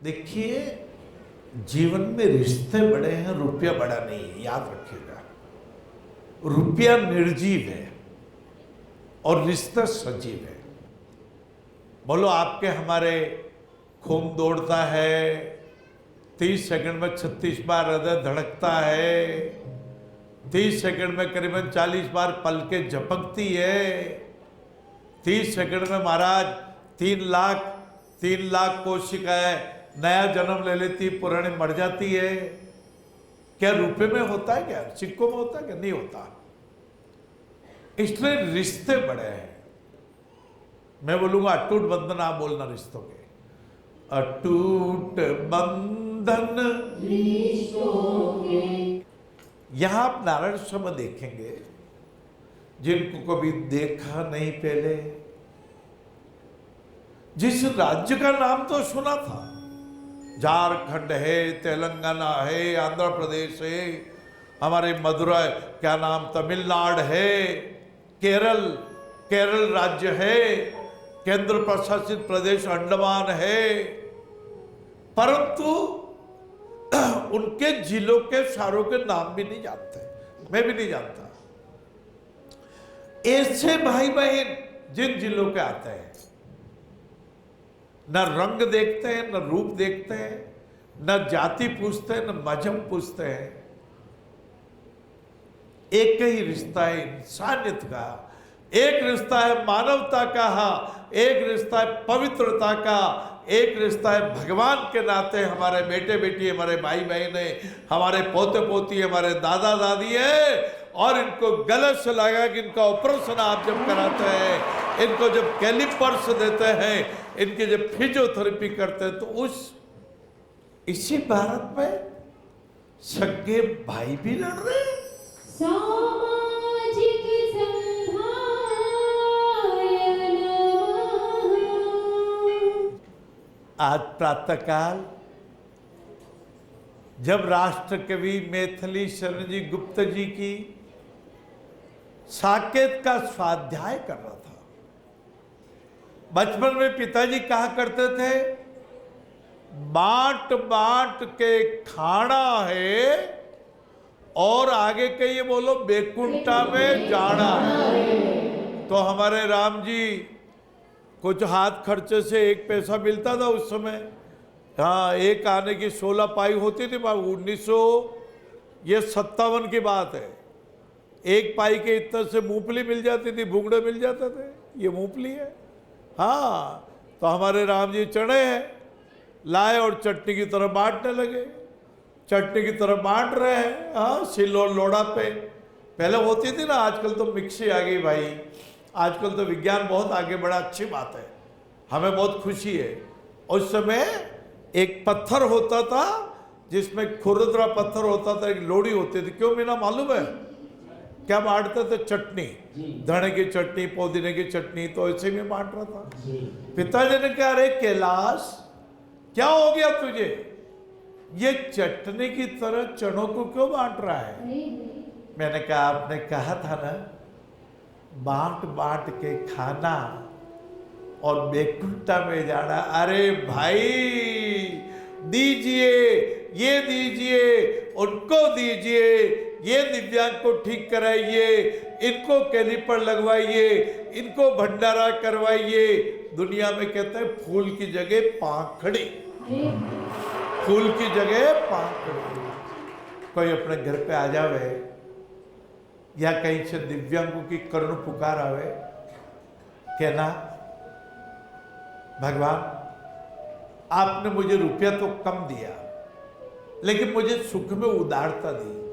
देखिए, जीवन में रिश्ते बड़े हैं, रुपया बड़ा नहीं है, याद रखिएगा। रुपया निर्जीव है और रिश्ता सजीव है। बोलो, आपके हमारे खून दौड़ता है, 30 सेकंड में 36 बार हृदय धड़कता है, 30 सेकंड में करीबन 40 बार पलकें झपकती है, 30 सेकंड में महाराज 3 लाख कोशिकाएं नया जन्म ले लेती, पुरानी मर जाती है। क्या रुपए में होता है? क्या सिक्कों में होता है? क्या नहीं होता? इसलिए रिश्ते बड़े हैं। मैं बोलूंगा अटूट बंधन, आप बोलना रिश्तों के। अटूट बंधन रिश्तों के। यहां आप नारायण शब्द देखेंगे, जिनको कभी देखा नहीं पहले, जिस राज्य का नाम तो सुना था, झारखंड है, तेलंगाना है, आंध्र प्रदेश है, हमारे मदुरई क्या नाम तमिलनाडु है, केरल राज्य है, केंद्र प्रशासित प्रदेश अंडमान है, परंतु उनके जिलों के शहरों के नाम भी नहीं जानते, मैं भी नहीं जानता। ऐसे भाई बहन जिन जिलों के आते हैं, न रंग देखते हैं, न रूप देखते हैं, न जाति पूछते हैं, न मजहब पूछते हैं। एक ही रिश्ता है इंसानियत का, एक रिश्ता है मानवता का, एक रिश्ता है पवित्रता का, एक रिश्ता है भगवान के नाते। हमारे बेटे बेटी, हमारे भाई बहन है, हमारे पोते पोती, हमारे दादा दादी है। और इनको गलत से लगा कि इनका ऑपरेशन आप जब कराते हैं, इनको जब कैलिपर्स देते हैं, इनकी जब फिजियोथेरेपी करते हैं, तो इसी भारत में सगे भाई भी लड़ रहे हैं। सामाजिक आज प्रातःकाल जब राष्ट्र कवि मैथिली शरण जी गुप्त जी की साकेत का स्वाध्याय कर रहा था, बचपन में पिताजी कहा करते थे, बांट बांट के खाना है, और आगे कहिए बोलो, बेकुंठा में जाना है। तो हमारे राम जी कुछ हाथ खर्चे से 1 पैसा मिलता था उस समय। हाँ, एक आने की 16 पाई होती थी बाबू, 1957 की बात है। 1 पाई के इतना से मूंगफली मिल जाती थी, भुंगड़े मिल जाते थे, ये मूंगफली है। हाँ, तो हमारे राम जी चढ़े हैं, लाए और चटनी की तरह बांटने लगे, चटनी की तरह बांट रहे हैं। हाँ, सिल और लोढ़ा पे पहले होती थी ना, आजकल तो मिक्सी आ गई भाई, आजकल तो विज्ञान बहुत आगे बढ़ा, अच्छी बात है, हमें बहुत खुशी है। उस समय एक पत्थर होता था, जिसमें खुरदरा पत्थर होता था, एक लोड़ी होती थी। क्यों मीना मालूम है? क्या बांटते थे? चटनी, धने की चटनी, पुदीने की चटनी, तो ऐसे में बांट रहा था। पिताजी ने कहा, अरे कैलाश, क्या हो गया तुझे? ये चटनी की तरह चनों को क्यों बांट रहा है? मैंने कहा, आपने कहा था ना, बांट बांट के खाना और बेकुंठा में जाना। अरे भाई, दीजिए, ये दीजिए, उनको दीजिए, ये दिव्यांग को ठीक कराइए, इनको कैलिपर लगवाइए, इनको भंडारा करवाइए। दुनिया में कहते हैं फूल की जगह पाखड़ी, फूल की जगह पाखड़ी। कोई अपने घर पे आ जावे या कहीं से दिव्यांगों की करुण पुकार आवे, कहना, भगवान आपने मुझे रुपया तो कम दिया, लेकिन मुझे सुख में उदारता दी।